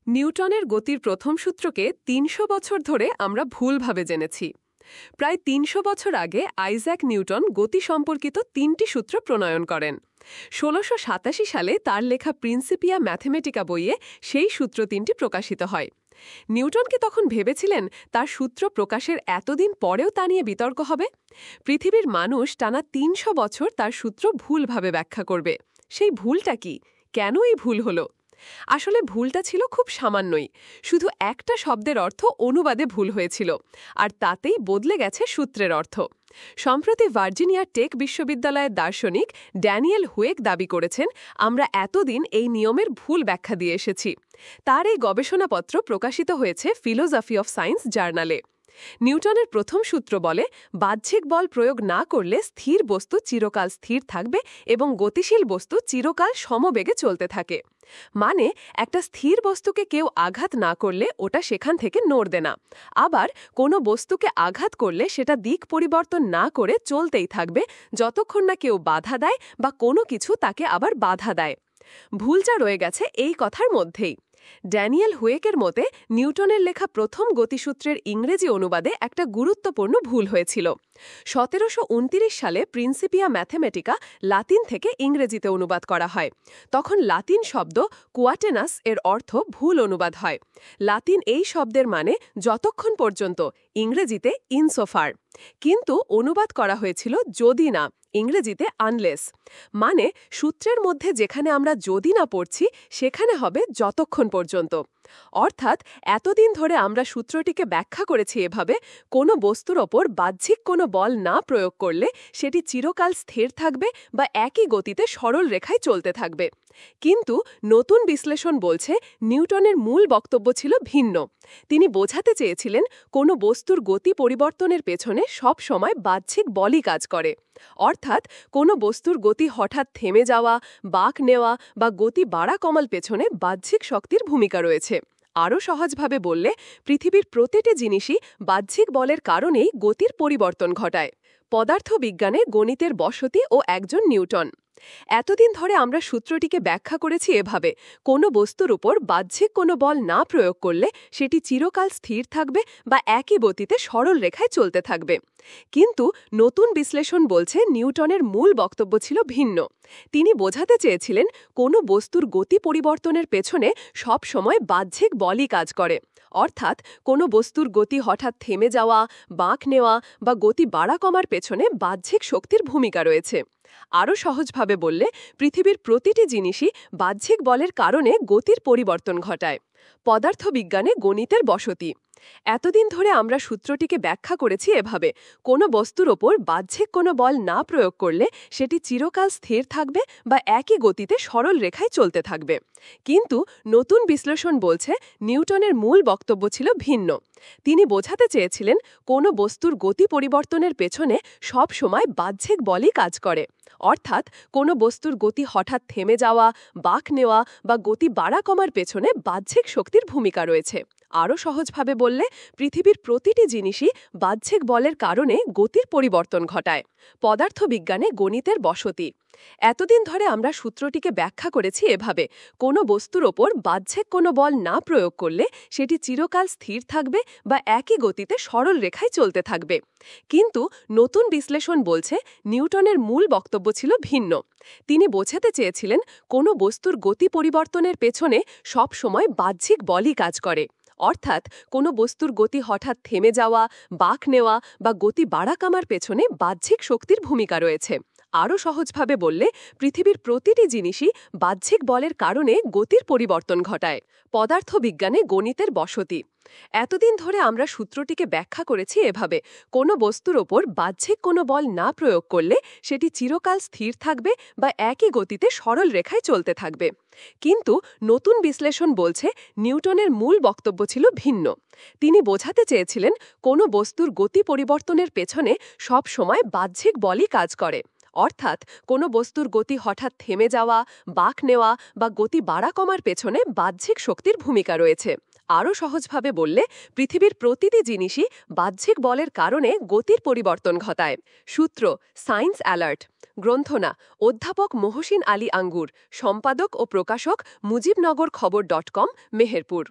নিউটনের গতির প্রথম সূত্রকে ৩০০ বছর ধরে আমরা ভুলভাবে জেনেছি। প্রায় ৩০০ বছর আগে আইজ্যাক নিউটন গতি সম্পর্কিত ৩টি সূত্র প্রণয়ন করেন। ১৬৮৭ সালে তার লেখা প্রিন্সিপিয়া ম্যাথমেটিকা বইয়ে সেই সূত্র ৩টি প্রকাশিত হয়। নিউটন কি তখন ভেবেছিলেন তার সূত্র প্রকাশের এতদিন পরেও তা নিয়ে বিতর্ক হবে? পৃথিবীর মানুষ টানা ৩০০ বছর তার সূত্র ভুলভাবে ব্যাখ্যা করবে। সেই ভুলটা কি? কেন এই ভুল হলো? আসলে ভুলটা ছিল খুব সামান্যই, শুধু একটা শব্দের অর্থ অনুবাদে ভুল হয়েছিল, আর তাতেই বদলে গেছে সূত্রের অর্থ। সম্প্রতি ভার্জিনিয়া টেক বিশ্ববিদ্যালয়ের দার্শনিক ড্যানিয়েল হুয়েক দাবি করেছেন, আমরা এতদিন এই নিয়মের ভুল ব্যাখ্যা দিয়ে এসেছি। তার এই গবেষণাপত্র প্রকাশিত হয়েছে ফিলোসফি অফ সায়েন্স জার্নালে। নিউটনের প্রথম সূত্র বলে, বাহ্যিক বল প্রয়োগ না করলে স্থির বস্তু চিরকাল স্থির থাকবে এবং গতিশীল বস্তু চিরকাল সমবেগে চলতে থাকে। মানে, একটা স্থির বস্তুকে কেউ আঘাত না করলে ওটা সেখান থেকে নড়বে না, আবার কোনো বস্তুকে আঘাত করলে সেটা দিক পরিবর্তন না করে চলতেই থাকবে যতক্ষণ না কেউ বাধা দেয় বা কোনো কিছু তাকে আবার বাধা দেয়। ভুলটা রয়ে গেছে এই কথার মধ্যেই। ড্যানিয়েল হুয়েকের মতে নিউটনের লেখা প্রথম গতিসূত্রের ইংরেজি অনুবাদে একটা গুরুত্বপূর্ণ ভুল হয়েছিল। ১৭২৯ সালে প্রিন্সিপিয়া ম্যাথমেটিকা লাতিন থেকে ইংরেজিতে অনুবাদ করা হয়। তখন লাতিন শব্দ কুয়াটেনাস এর অর্থ ভুল অনুবাদ হয়। লাতিন এই শব্দের মানে যতক্ষণ পর্যন্ত, ইংরেজিতে ইনসোফার। কিন্তু অনুবাদ করা হয়েছিল যদি না, ইংরেজিতে আনলেস। মানে, সূত্রের মধ্যে যেখানে আমরা যদি না পড়ছি সেখানে হবে যতক্ষণ পর্যন্ত। অর্থাৎ এতদিন ধরে আমরা সূত্রটিকে ব্যাখ্যা করেছি এভাবে, কোনো বস্তুর ওপর বাহ্যিক কোনো বল না প্রয়োগ করলে সেটি চিরকাল স্থির থাকবে বা একই গতিতে সরল রেখায় চলতে থাকবে। কিন্তু নতুন বিশ্লেষণ বলছে নিউটনের মূল বক্তব্য ছিল ভিন্ন। তিনি বোঝাতে চেয়েছিলেন কোনো বস্তুর গতি পরিবর্তনের পেছনে সব সময় বাহ্যিক বলই কাজ করে। অর্থাৎ কোনো বস্তুর গতি হঠাৎ থেমে যাওয়া, বাঁক নেওয়া বা গতি বাড়া কমার পেছনে বাহ্যিক শক্তির ভূমিকা রয়েছে। আরও সহজভাবে বললে, পৃথিবীর প্রতিটি জিনিসই বাহ্যিক বলের কারণেই গতির পরিবর্তন ঘটায়। পদার্থবিজ্ঞানে গণিতের বসতি ও একজন নিউটন। এতদিন ধরে আমরা সূত্রটিকে ব্যাখ্যা করেছি এভাবে, কোনো বস্তুর উপর বাহ্যিক কোনো বল না প্রয়োগ করলে সেটি চিরকাল স্থির থাকবে বা একই গতিতে সরল রেখায় চলতে থাকবে। কিন্তু নতুন বিশ্লেষণ বলছে নিউটনের মূল বক্তব্য ছিল ভিন্ন। তিনি বোঝাতে চেয়েছিলেন কোনো বস্তুর গতি পরিবর্তনের পেছনে সব সময় বাহ্যিক বলই কাজ করে। অর্থাৎ কোনো বস্তুর গতি হঠাৎ থেমে যাওয়া, বাঁক নেওয়া বা গতি বাড়া কমার পেছনে বাহ্যিক শক্তির ভূমিকা রয়েছে। আরও সহজভাবে বললে, পৃথিবীর প্রতিটি জিনিসই বাহ্যিক বলের কারণে গতির পরিবর্তন ঘটায়। পদার্থবিজ্ঞানে গণিতের বসতি। এতদিন ধরে আমরা সূত্রটিকে ব্যাখ্যা করেছি এভাবে, কোনো বস্তুর ওপর বাহ্যিক কোনো বল না প্রয়োগ করলে সেটি চিরকাল স্থির থাকবে বা একই গতিতে সরল রেখায় চলতে থাকবে। কিন্তু নতুন বিশ্লেষণ বলছে নিউটনের মূল বক্তব্য ছিল ভিন্ন। তিনি বোঝাতে চেয়েছিলেন কোনো বস্তুর গতি পরিবর্তনের পেছনে সব সময় বাহ্যিক বলই কাজ করে। অর্থাৎ কোনো বস্তুর গতি হঠাৎ থেমে যাওয়া, বাঁক নেওয়া বা গতি বাড়া কমার পেছনে বাহ্যিক শক্তির ভূমিকা রয়েছে। আরও সহজভাবে বললে, পৃথিবীর প্রতিটি জিনিসই বাহ্যিক বলের কারণে গতির পরিবর্তন ঘটায়। পদার্থবিজ্ঞানে গণিতের বসতি। এতদিন ধরে আমরা সূত্রটিকে ব্যাখ্যা করেছি এভাবে, কোনো বস্তুর ওপর বাহ্যিক কোনো বল না প্রয়োগ করলে সেটি চিরকাল স্থির থাকবে বা একই গতিতে সরল রেখায় চলতে থাকবে। কিন্তু নতুন বিশ্লেষণ বলছে নিউটনের মূল বক্তব্য ছিল ভিন্ন। তিনি বোঝাতে চেয়েছিলেন কোনো বস্তুর গতি পরিবর্তনের পেছনে সব সময় বাহ্যিক বলই কাজ করে। অর্থাৎ কোনো বস্তুর গতি হঠাৎ থেমে যাওয়া, বাঁক নেওয়া বা গতি বাড়া কমার পেছনে বাহ্যিক শক্তির ভূমিকা রয়েছে। আরও সহজভাবে বললে, পৃথিবীর প্রতিটি জিনিসই বাহ্যিক বলের কারণে গতির পরিবর্তন ঘটায়। পদার্থবিজ্ঞানে গণিতের বসতি। এতদিন ধরে আমরা সূত্রটিকে ব্যাখ্যা করেছি এভাবে, কোনো বস্তুর ওপর বাহ্যিক কোনো বল না প্রয়োগ করলে সেটি চিরকাল স্থির থাকবে বা একই গতিতে সরল রেখায় চলতে থাকবে। কিন্তু নতুন বিশ্লেষণ বলছে নিউটনের মূল বক্তব্য ছিল ভিন্ন। তিনি বোঝাতে চেয়েছিলেন কোনো বস্তুর গতি পরিবর্তনের পেছনে সব সময় বাহ্যিক বলই কাজ করে। অর্থাৎ কোনো বস্তুর গতি হঠাৎ থেমে যাওয়া, বাঁক নেওয়া বা গতি বাড়া কমার পেছনে বাহ্যিক শক্তির ভূমিকা রয়েছে। আরও সহজভাবে বললে, পৃথিবীর প্রতিটি জিনিসই বাহ্যিক বলের কারণে গতির পরিবর্তন ঘটায়। সূত্র সায়েন্স অ্যালার্ট। গ্রন্থনা অধ্যাপক মহসিন আলী আঙ্গুর, সম্পাদক ও প্রকাশক মুজিবনগর খবর.com, মেহেরপুর।